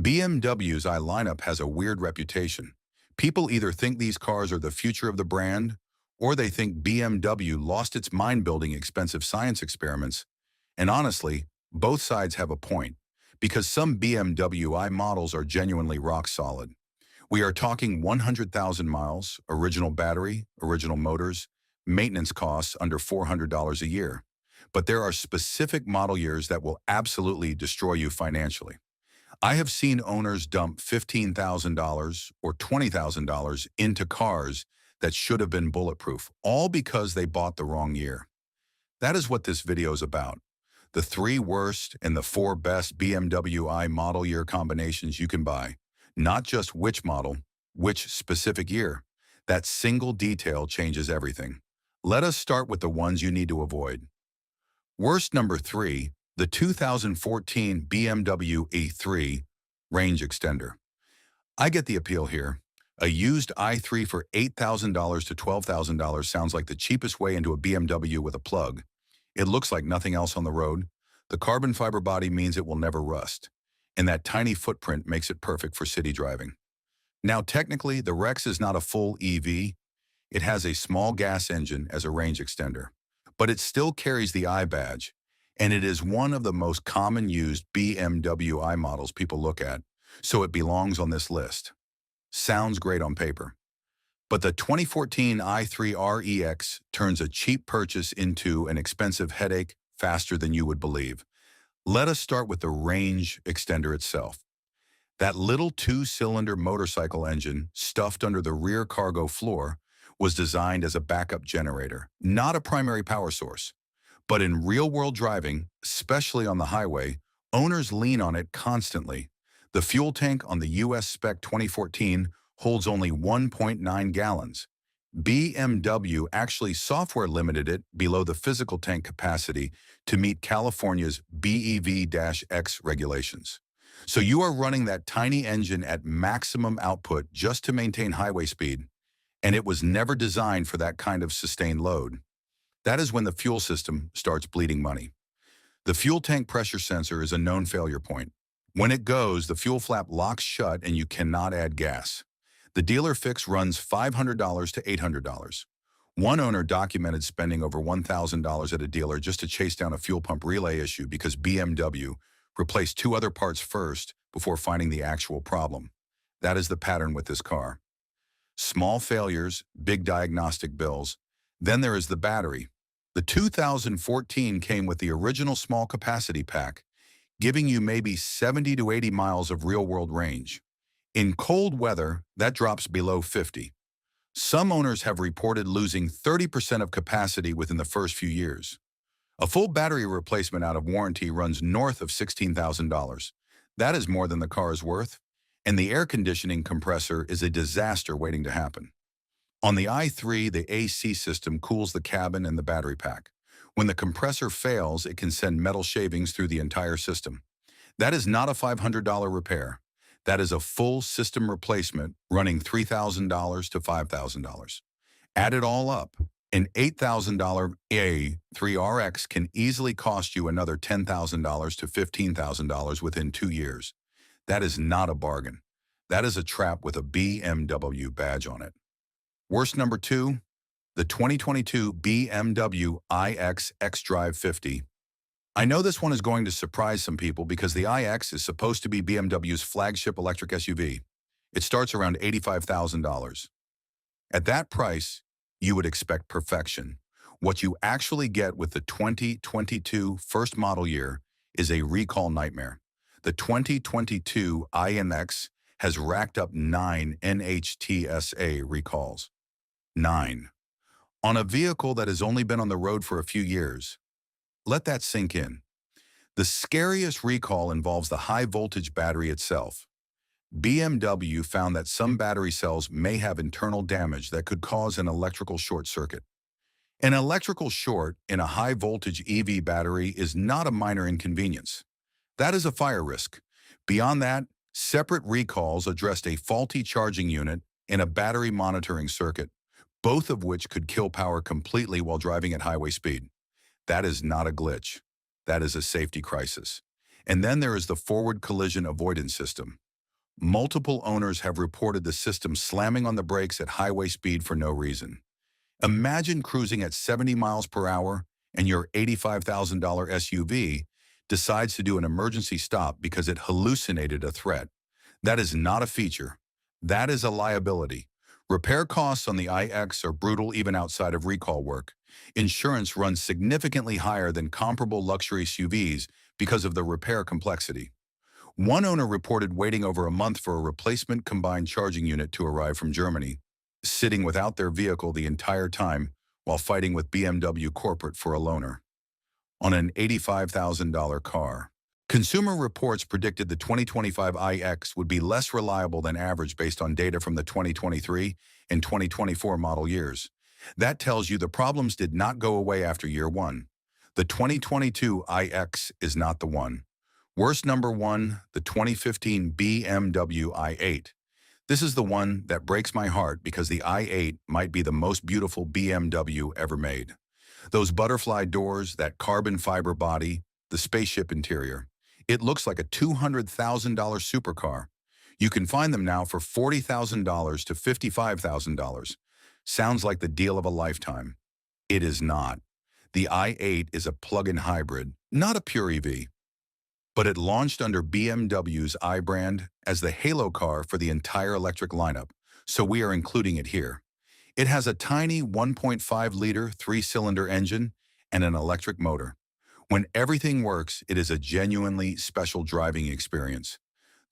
BMW's I lineup has a weird reputation. People either think these cars are the future of the brand, or they think BMW lost its mind-building expensive science experiments. And honestly, both sides have a point, because some BMW I models are genuinely rock solid. We are talking 100,000 miles, original battery, original motors, maintenance costs under $400 a year. But there are specific model years that will absolutely destroy you financially. I have seen owners dump $15,000 or $20,000 into cars that should have been bulletproof, all because they bought the wrong year. That is what this video is about. The 3 worst and the 4 best BMW i model year combinations you can buy. Not just which model, which specific year. That single detail changes everything. Let us start with the ones you need to avoid. Worst number 3, the 2014 BMW E3 range extender. I get the appeal here. A used i3 for $8,000 to $12,000 sounds like the cheapest way into a BMW with a plug. It looks like nothing else on the road. The carbon fiber body means it will never rust. And that tiny footprint makes it perfect for city driving. Now, technically, the Rex is not a full EV. It has a small gas engine as a range extender. But it still carries the I badge, and it is one of the most common used BMW i models people look at, so it belongs on this list. Sounds great on paper. But the 2014 i3 REX turns a cheap purchase into an expensive headache faster than you would believe. Let us start with the range extender itself. That little 2-cylinder motorcycle engine stuffed under the rear cargo floor was designed as a backup generator, not a primary power source. But in real-world driving, especially on the highway, owners lean on it constantly. The fuel tank on the US spec 2014 holds only 1.9 gallons. BMW actually software limited it below the physical tank capacity to meet California's BEV-X regulations. So you are running that tiny engine at maximum output just to maintain highway speed, and it was never designed for that kind of sustained load. That is when the fuel system starts bleeding money. The fuel tank pressure sensor is a known failure point. When it goes, the fuel flap locks shut and you cannot add gas. The dealer fix runs $500 to $800. One owner documented spending over $1,000 at a dealer just to chase down a fuel pump relay issue because BMW replaced 2 other parts first before finding the actual problem. That is the pattern with this car. Small failures, big diagnostic bills. Then there is the battery. The 2014 came with the original small capacity pack, giving you maybe 70 to 80 miles of real-world range. In cold weather, that drops below 50. Some owners have reported losing 30% of capacity within the first few years. A full battery replacement out of warranty runs north of $16,000. That is more than the car is worth, and the air conditioning compressor is a disaster waiting to happen. On the i3, the AC system cools the cabin and the battery pack. When the compressor fails, it can send metal shavings through the entire system. That is not a $500 repair. That is a full system replacement running $3,000 to $5,000. Add it all up, an $8,000 A3RX can easily cost you another $10,000 to $15,000 within 2 years. That is not a bargain. That is a trap with a BMW badge on it. Worst number 2, the 2022 BMW iX xDrive 50. I know this one is going to surprise some people because the iX is supposed to be BMW's flagship electric SUV. It starts around $85,000. At that price, you would expect perfection. What you actually get with the 2022 first model year is a recall nightmare. The 2022 iNX has racked up 9 NHTSA recalls. 9. On a vehicle that has only been on the road for a few years. Let that sink in. The scariest recall involves the high-voltage battery itself. BMW found that some battery cells may have internal damage that could cause an electrical short circuit. An electrical short in a high-voltage EV battery is not a minor inconvenience. That is a fire risk. Beyond that, separate recalls addressed a faulty charging unit and a battery monitoring circuit, both of which could kill power completely while driving at highway speed. That is not a glitch. That is a safety crisis. And then there is the forward collision avoidance system. Multiple owners have reported the system slamming on the brakes at highway speed for no reason. Imagine cruising at 70 miles per hour and your $85,000 SUV decides to do an emergency stop because it hallucinated a threat. That is not a feature. That is a liability. Repair costs on the iX are brutal even outside of recall work. Insurance runs significantly higher than comparable luxury SUVs because of the repair complexity. One owner reported waiting over a month for a replacement combined charging unit to arrive from Germany, sitting without their vehicle the entire time while fighting with BMW corporate for a loaner on an $85,000 car. Consumer Reports predicted the 2025 iX would be less reliable than average based on data from the 2023 and 2024 model years. That tells you the problems did not go away after year one. The 2022 iX is not the one. Worst number one, the 2015 BMW i8. This is the one that breaks my heart because the i8 might be the most beautiful BMW ever made. Those butterfly doors, that carbon fiber body, the spaceship interior. It looks like a $200,000 supercar. You can find them now for $40,000 to $55,000. Sounds like the deal of a lifetime. It is not. The i8 is a plug-in hybrid, not a pure EV. But it launched under BMW's i brand as the halo car for the entire electric lineup, so we are including it here. It has a tiny 1.5-liter three-cylinder engine and an electric motor. When everything works, it is a genuinely special driving experience.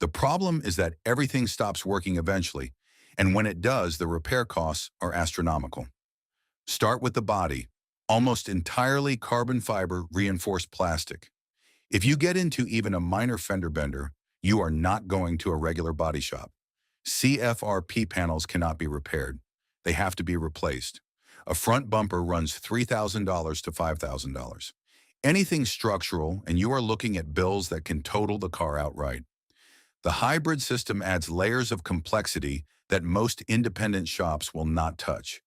The problem is that everything stops working eventually, and when it does, the repair costs are astronomical. Start with the body, almost entirely carbon fiber reinforced plastic. If you get into even a minor fender bender, you are not going to a regular body shop. CFRP panels cannot be repaired. They have to be replaced. A front bumper runs $3,000 to $5,000. Anything structural, and you are looking at bills that can total the car outright. The hybrid system adds layers of complexity that most independent shops will not touch.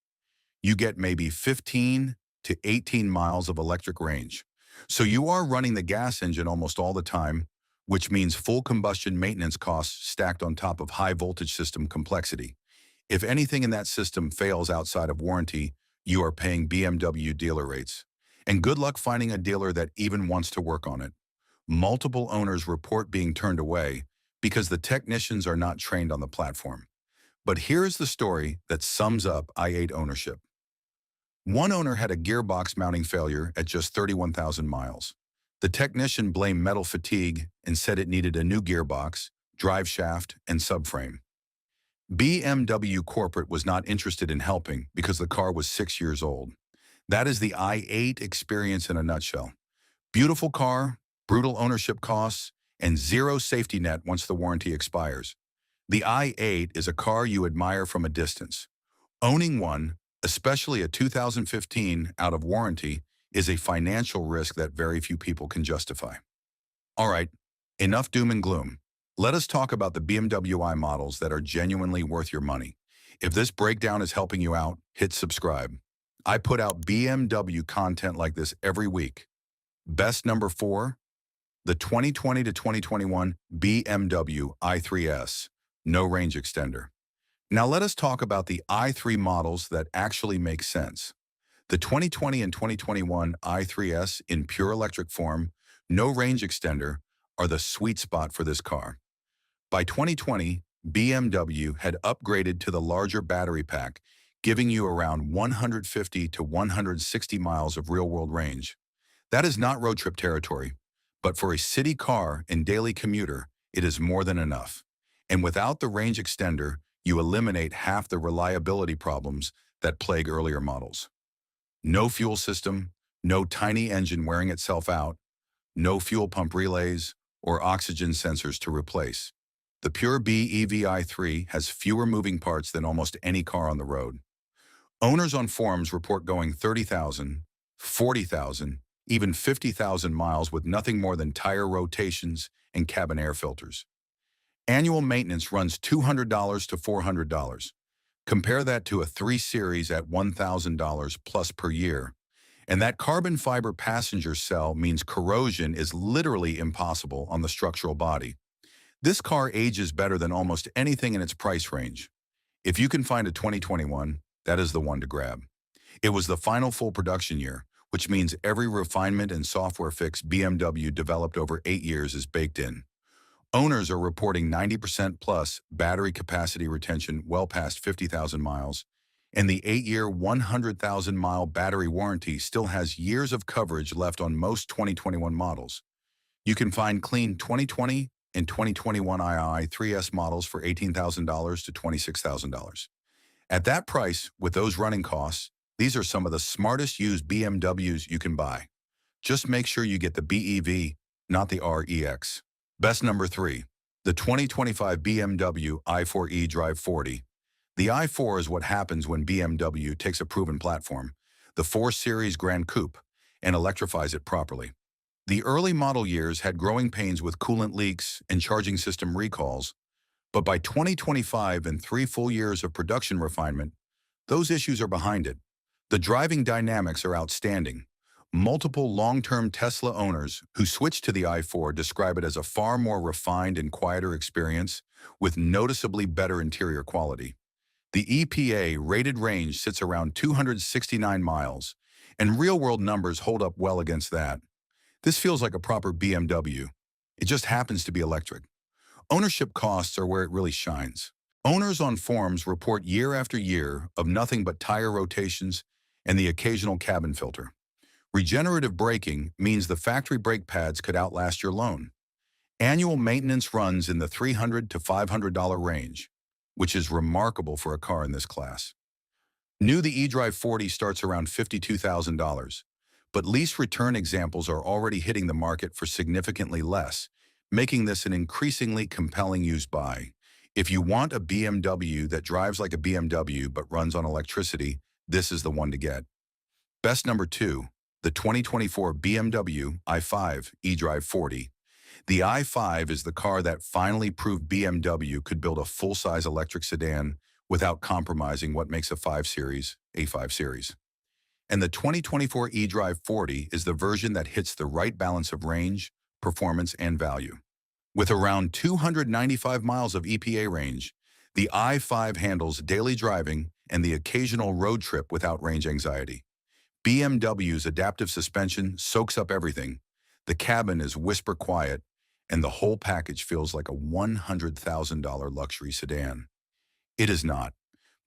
You get maybe 15 to 18 miles of electric range. So you are running the gas engine almost all the time, which means full combustion maintenance costs stacked on top of high voltage system complexity. If anything in that system fails outside of warranty, you are paying BMW dealer rates. And good luck finding a dealer that even wants to work on it. Multiple owners report being turned away because the technicians are not trained on the platform. But here's the story that sums up i8 ownership. One owner had a gearbox mounting failure at just 31,000 miles. The technician blamed metal fatigue and said it needed a new gearbox, drive shaft, and subframe. BMW corporate was not interested in helping because the car was 6 years old. That is the i8 experience in a nutshell. Beautiful car, brutal ownership costs, and zero safety net once the warranty expires. The i8 is a car you admire from a distance. Owning one, especially a 2015 out of warranty, is a financial risk that very few people can justify. All right, enough doom and gloom. Let us talk about the BMW i models that are genuinely worth your money. If this breakdown is helping you out, hit subscribe. I put out BMW content like this every week. Best number 4, the 2020 to 2021 BMW i3S, no range extender. Now let us talk about the i3 models that actually make sense. The 2020 and 2021 i3S in pure electric form, no range extender, are the sweet spot for this car. By 2020, BMW had upgraded to the larger battery pack, giving you around 150 to 160 miles of real-world range. That is not road trip territory, but for a city car and daily commuter, it is more than enough. And without the range extender, you eliminate half the reliability problems that plague earlier models. No fuel system, no tiny engine wearing itself out, no fuel pump relays or oxygen sensors to replace. The pure BEV i3 has fewer moving parts than almost any car on the road. Owners on forums report going 30,000, 40,000, even 50,000 miles with nothing more than tire rotations and cabin air filters. Annual maintenance runs $200 to $400. Compare that to a 3 Series at $1,000 plus per year. And that carbon fiber passenger cell means corrosion is literally impossible on the structural body. This car ages better than almost anything in its price range. If you can find a 2021, that is the one to grab. It was the final full production year, which means every refinement and software fix BMW developed over 8 years is baked in. Owners are reporting 90% plus battery capacity retention well past 50,000 miles, and the 8-year, 100,000-mile battery warranty still has years of coverage left on most 2021 models. You can find clean 2020 and 2021 II 3S models for $18,000 to $26,000. At that price, with those running costs, these are some of the smartest used BMWs you can buy. Just make sure you get the BEV, not the REX. Best number 3. The 2025 BMW i4 eDrive 40. The i4 is what happens when BMW takes a proven platform, the 4 Series Grand Coupe, and electrifies it properly. The early model years had growing pains with coolant leaks and charging system recalls, but by 2025 and 3 full years of production refinement, those issues are behind it. The driving dynamics are outstanding. Multiple long-term Tesla owners who switched to the i4 describe it as a far more refined and quieter experience with noticeably better interior quality. The EPA rated range sits around 269 miles, and real-world numbers hold up well against that. This feels like a proper BMW. It just happens to be electric. Ownership costs are where it really shines. Owners on forums report year after year of nothing but tire rotations and the occasional cabin filter. Regenerative braking means the factory brake pads could outlast your loan. Annual maintenance runs in the $300 to $500 range, which is remarkable for a car in this class. New the eDrive 40 starts around $52,000, but lease return examples are already hitting the market for significantly less, making this an increasingly compelling used buy. If you want a BMW that drives like a BMW but runs on electricity, this is the one to get. Best number 2, the 2024 BMW i5 eDrive 40. The i5 is the car that finally proved BMW could build a full-size electric sedan without compromising what makes a 5 Series a 5 Series. And the 2024 eDrive 40 is the version that hits the right balance of range, performance, and value. With around 295 miles of EPA range, the i5 handles daily driving and the occasional road trip without range anxiety. BMW's adaptive suspension soaks up everything. The cabin is whisper quiet, and the whole package feels like a $100,000 luxury sedan. It is not,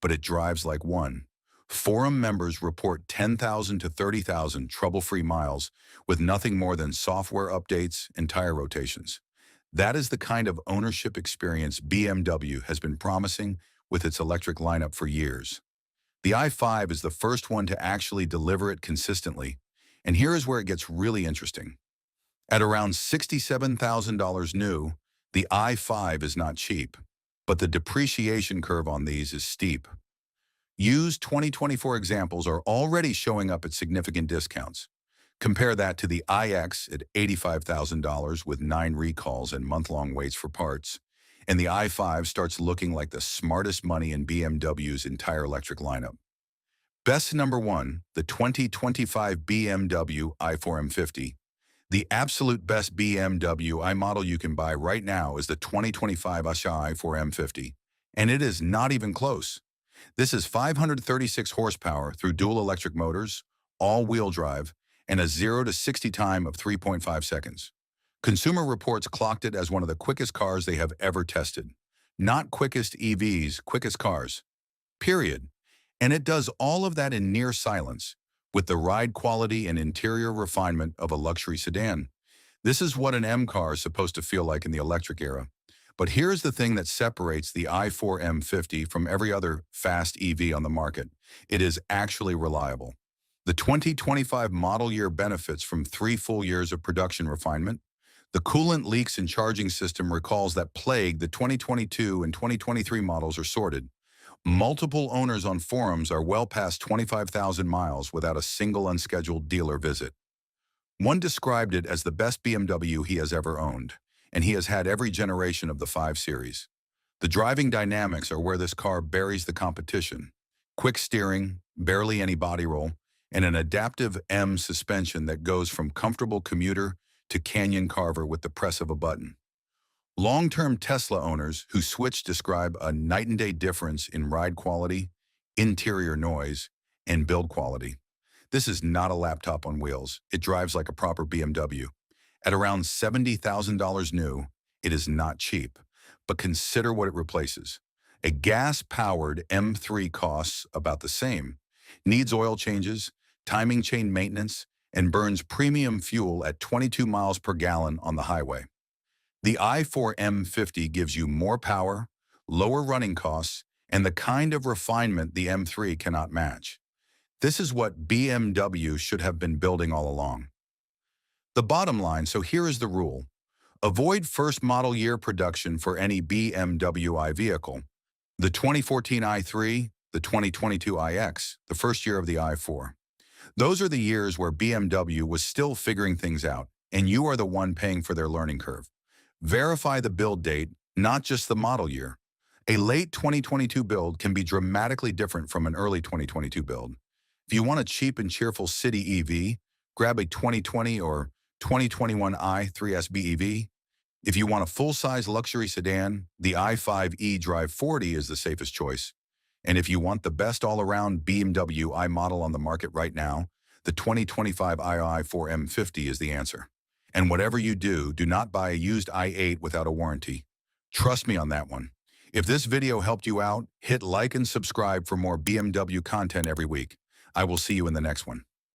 but it drives like one. Forum members report 10,000 to 30,000 trouble-free miles with nothing more than software updates and tire rotations. That is the kind of ownership experience BMW has been promising with its electric lineup for years. The i5 is the first one to actually deliver it consistently, and here is where it gets really interesting. At around $67,000 new, the i5 is not cheap, but the depreciation curve on these is steep. Used 2024 examples are already showing up at significant discounts. Compare that to the iX at $85,000 with 9 recalls and month-long waits for parts, and the i5 starts looking like the smartest money in BMW's entire electric lineup. Best number 1, the 2025 BMW i4 M50. The absolute best BMW i model you can buy right now is the 2025 i4 M50, and it is not even close. This is 536 horsepower through dual electric motors, all-wheel drive, and a 0 to 60 time of 3.5 seconds. Consumer Reports clocked it as one of the quickest cars they have ever tested. Not quickest EVs, quickest cars. Period. And it does all of that in near silence, with the ride quality and interior refinement of a luxury sedan. This is what an M car is supposed to feel like in the electric era. But here's the thing that separates the i4 M50 from every other fast EV on the market. It is actually reliable. The 2025 model year benefits from 3 full years of production refinement. The coolant leaks and charging system recalls that plagued the 2022 and 2023 models are sorted. Multiple owners on forums are well past 25,000 miles without a single unscheduled dealer visit. One described it as the best BMW he has ever owned, and he has had every generation of the 5 Series. The driving dynamics are where this car buries the competition. Quick steering, barely any body roll, and an adaptive M suspension that goes from comfortable commuter to canyon carver with the press of a button. Long-term Tesla owners who switch describe a night-and-day difference in ride quality, interior noise, and build quality. This is not a laptop on wheels. It drives like a proper BMW. At around $70,000 new, it is not cheap, but consider what it replaces. A gas-powered M3 costs about the same, needs oil changes, timing chain maintenance, and burns premium fuel at 22 miles per gallon on the highway. The i4 M50 gives you more power, lower running costs, and the kind of refinement the M3 cannot match. This is what BMW should have been building all along. The bottom line, so here is the rule. Avoid first model year production for any BMW i vehicle. The 2014 i3, the 2022 iX, the first year of the i4. Those are the years where BMW was still figuring things out, and you are the one paying for their learning curve. Verify the build date, not just the model year. A late 2022 build can be dramatically different from an early 2022 build. If you want a cheap and cheerful city EV, grab a 2020 or 2021 i3 BEV. If you want a full-size luxury sedan, the i5 eDrive 40 is the safest choice. And if you want the best all-around BMW i model on the market right now, the 2025 i4 M50 is the answer. And whatever you do, do not buy a used i8 without a warranty. Trust me on that one. If this video helped you out, hit like and subscribe for more BMW content every week. I will see you in the next one.